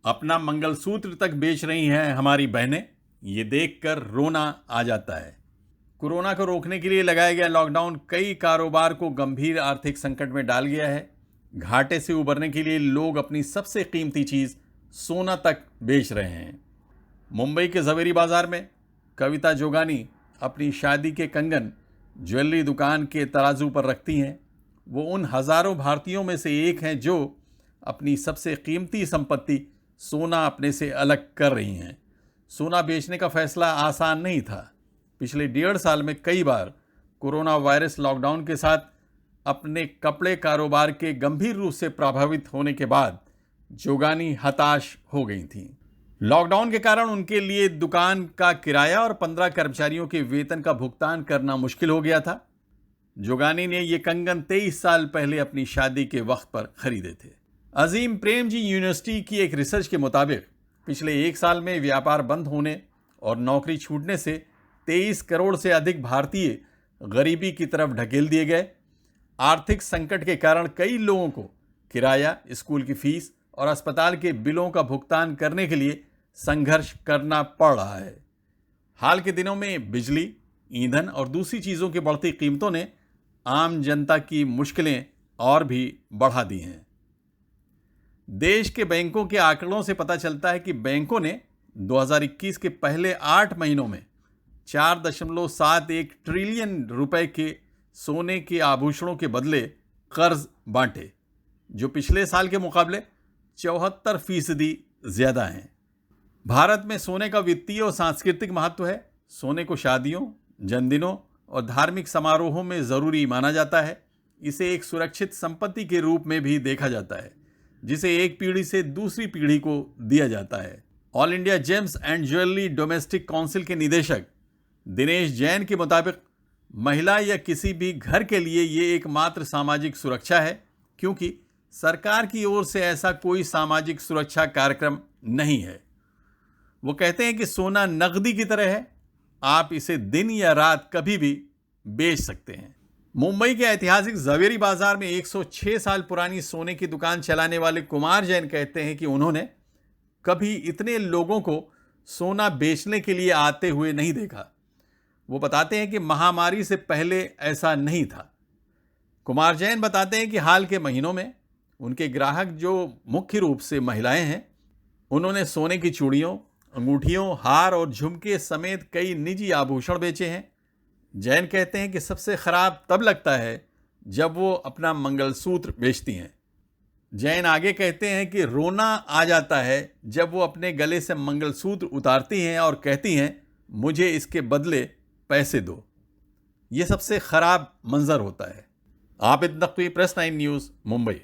अपना मंगलसूत्र तक बेच रही हैं हमारी बहनें, ये देखकर रोना आ जाता है। कोरोना को रोकने के लिए लगाया गया लॉकडाउन कई कारोबार को गंभीर आर्थिक संकट में डाल गया है। घाटे से उबरने के लिए लोग अपनी सबसे कीमती चीज़ सोना तक बेच रहे हैं। मुंबई के ज़वेरी बाज़ार में कविता जोगानी अपनी शादी के कंगन ज्वेलरी दुकान के तराजू पर रखती हैं। वो उन हज़ारों भारतीयों में से एक हैं जो अपनी सबसे कीमती संपत्ति सोना अपने से अलग कर रही हैं। सोना बेचने का फैसला आसान नहीं था। पिछले 1.5 साल में कई बार कोरोना वायरस लॉकडाउन के साथ अपने कपड़े कारोबार के गंभीर रूप से प्रभावित होने के बाद जोगानी हताश हो गई थीं। लॉकडाउन के कारण उनके लिए दुकान का किराया और 15 कर्मचारियों के वेतन का भुगतान करना मुश्किल हो गया था। जोगानी ने ये कंगन 23 साल पहले अपनी शादी के वक्त पर खरीदे थे। अजीम प्रेमजी यूनिवर्सिटी की एक रिसर्च के मुताबिक पिछले 1 साल में व्यापार बंद होने और नौकरी छूटने से 23 करोड़ से अधिक भारतीय गरीबी की तरफ ढकेल दिए गए। आर्थिक संकट के कारण कई लोगों को किराया, स्कूल की फीस और अस्पताल के बिलों का भुगतान करने के लिए संघर्ष करना पड़ रहा है। हाल के दिनों में बिजली, ईंधन और दूसरी चीज़ों की बढ़ती कीमतों ने आम जनता की मुश्किलें और भी बढ़ा दी हैं। देश के बैंकों के आंकड़ों से पता चलता है कि बैंकों ने 2021 के पहले 8 महीनों में 4.71 ट्रिलियन रुपए के सोने के आभूषणों के बदले कर्ज बांटे, जो पिछले साल के मुकाबले 74% ज़्यादा हैं। भारत में सोने का वित्तीय और सांस्कृतिक महत्व है। सोने को शादियों, जन्मदिनों और धार्मिक समारोहों में ज़रूरी माना जाता है। इसे एक सुरक्षित संपत्ति के रूप में भी देखा जाता है, जिसे एक पीढ़ी से दूसरी पीढ़ी को दिया जाता है। All India James and jewellery domestic council के निदेशक दिनेश जैन के मुताबिक महिला या किसी भी घर के लिए ये एकमात्र सामाजिक सुरक्षा है, क्योंकि सरकार की ओर से ऐसा कोई सामाजिक सुरक्षा कार्यक्रम नहीं है। वो कहते हैं कि सोना नकदी की तरह है, आप इसे दिन या रात कभी भी बेच सकते हैं। मुंबई के ऐतिहासिक ज़वेरी बाजार में 106 साल पुरानी सोने की दुकान चलाने वाले कुमार जैन कहते हैं कि उन्होंने कभी इतने लोगों को सोना बेचने के लिए आते हुए नहीं देखा। वो बताते हैं कि महामारी से पहले ऐसा नहीं था। कुमार जैन बताते हैं कि हाल के महीनों में उनके ग्राहक, जो मुख्य रूप से महिलाएं हैं, उन्होंने सोने की चूड़ियों, अंगूठियों, हार और झुमके समेत कई निजी आभूषण बेचे हैं। जैन कहते हैं कि सबसे खराब तब लगता है जब वो अपना मंगलसूत्र बेचती हैं। जैन आगे कहते हैं कि रोना आ जाता है जब वो अपने गले से मंगलसूत्र उतारती हैं और कहती हैं, मुझे इसके बदले पैसे दो। ये सबसे खराब मंजर होता है। Abid Naqvi, press 9 news, Mumbai.